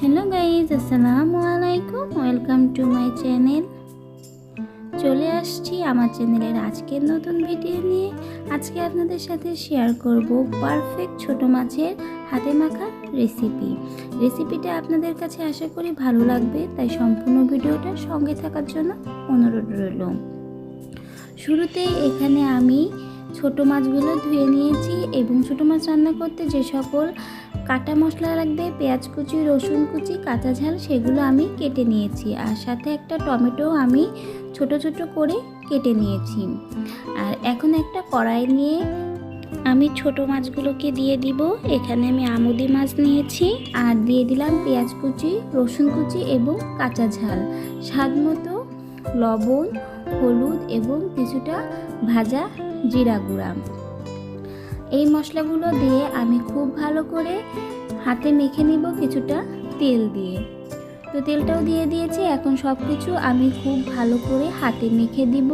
Hello guys, আসসালামু আলাইকুম। Welcome to my channel. চলে আসছি আমার চ্যানেলের আজকের নতুন ভিডিও নিয়ে। আজকে আপনাদের সাথে শেয়ার করব পারফেক্ট ছোট মাছের হাতে মাখা রেসিপিটা আপনাদের কাছে আশা করি ভালো লাগবে, তাই সম্পূর্ণ ভিডিওটা সঙ্গে থাকার জন্য অনুরোধ রইল। শুরুতেই এখানে আমি ছোট মাছগুলো ধুয়ে নিয়েছি এবং ছোট মাছ রান্না করতে যে সকল কাটা মশলা লাগবে, পেঁয়াজ কুচি, রসুন কুচি, কাঁচা ঝাল, সেগুলো আমি কেটে নিয়েছি। আর সাথে একটা টমেটো আমি ছোট ছোট করে কেটে নিয়েছি। আর এখন একটা কড়াই নিয়ে আমি ছোট মাছগুলোকে দিয়ে দিব। এখানে আমি আমুদি মাছ নিয়েছি আর দিয়ে দিলাম পেঁয়াজ কুচি, রসুন কুচি এবং কাঁচা ঝাল, স্বাদ মতো লবণ, হলুদ এবং কিছুটা ভাজা জিরা গুঁড়া। এই মশলাগুলো দিয়ে আমি খুব ভালো করে হাতে মেখে নিব কিছুটা তেল দিয়ে। তো তেলটাও দিয়ে দিয়েছি। এখন সব কিছু আমি খুব ভালো করে হাতে মেখে দিব,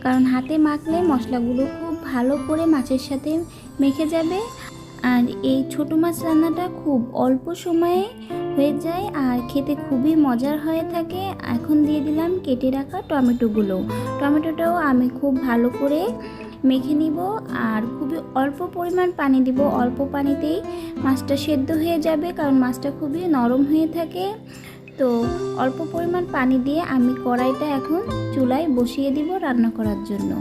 কারণ হাতে মাখলে মশলাগুলো খুব ভালো করে মাছের সাথে মেখে যাবে। আর এই ছোট মাছ রান্নাটা খুব অল্প সময়ে হয়ে যায় আর খেতে খুবই মজার হয়ে থাকে। এখন দিয়ে দিলাম কেটে রাখা টমেটোটাও আমি খুব ভালো করে মেখে নিব। আর খুবই অল্প পরিমাণ পানি দিব, অল্প পানিতেই মাছটা সেদ্ধ হয়ে যাবে, কারণ মাছটা খুবই নরম হয়ে থাকে। তো অল্প পরিমাণ পানি দিয়ে আমি কড়াইটা এখন চুলায় বসিয়ে দিব রান্না করার জন্য।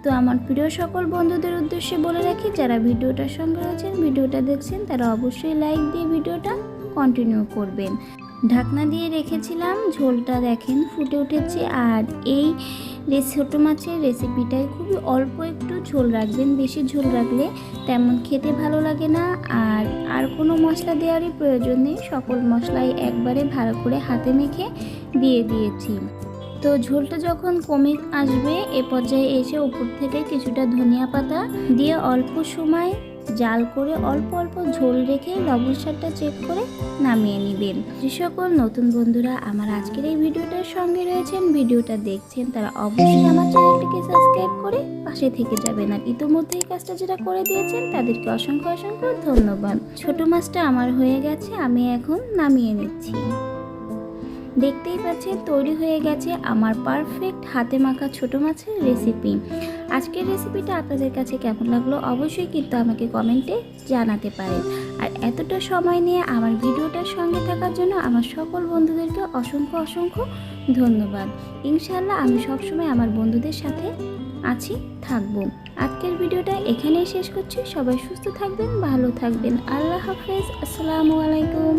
তো আমার প্রিয় সকল বন্ধুদের উদ্দেশ্যে বলে রাখি, যারা ভিডিওটার সঙ্গে আছেন, ভিডিওটা দেখছেন, তারা অবশ্যই লাইক দিয়ে ভিডিওটা কন্টিনিউ করবেন। ঢাকনা দিয়ে রেখেছিলাম, ঝোলটা দেখেন ফুটে উঠেছে। আর এই ছোট মাছের রেসিপিটায় খুবই অল্প একটু ঝোল রাখবেন, বেশি ঝোল রাখলে তেমন খেতে ভালো লাগে না। আর কোনো মশলা দেওয়ারই প্রয়োজন নেই, সকল মশলাই একবারে ভালো করে হাতে মেখে দিয়ে দিয়েছি। তো ঝোলটা যখন কমে আসবে, এ পর্যায়ে এসে উপর থেকে কিছুটা ধনিয়া পাতা দিয়ে অল্প সময় জাল করে অল্প অল্প ঝোল রেখে লবণ স্বাদটা চেক করে নামিয়ে নেবেন। যে সকল নতুন বন্ধুরা আমার আজকের এই ভিডিওটার সঙ্গে রয়েছেন, ভিডিওটা দেখছেন, তারা অবশ্যই আমার চ্যানেলটিকে সাবস্ক্রাইব করে পাশে থেকে যাবেন। আর ইতিমধ্যে এই কাজটা যারা করে দিয়েছেন তাদেরকে অসংখ্য অসংখ্য ধন্যবাদ। ছোট মাছটা আমার হয়ে গেছে, আমি এখন নামিয়ে নিচ্ছি। দেখতেই পাচ্ছেন তৈরি হয়ে গেছে আমার পারফেক্ট হাতে মাখা ছোট মাছের রেসিপি। আজকের রেসিপিটা আপনাদের কাছে কেমন লাগলো অবশ্যই কিন্তু আমাকে কমেন্টে জানাতে পারেন। আর এতটা সময় নিয়ে আমার ভিডিওটার সঙ্গে থাকার জন্য আমার সকল বন্ধুদেরকে অসংখ্য অসংখ্য ধন্যবাদ। ইনশাআল্লাহ আমি সবসময় আমার বন্ধুদের সাথে থাকবো। আজকের ভিডিওটা এখানেই শেষ করছি। সবাই সুস্থ থাকবেন, ভালো থাকবেন। আল্লাহ হাফেজ, আসসালামু আলাইকুম।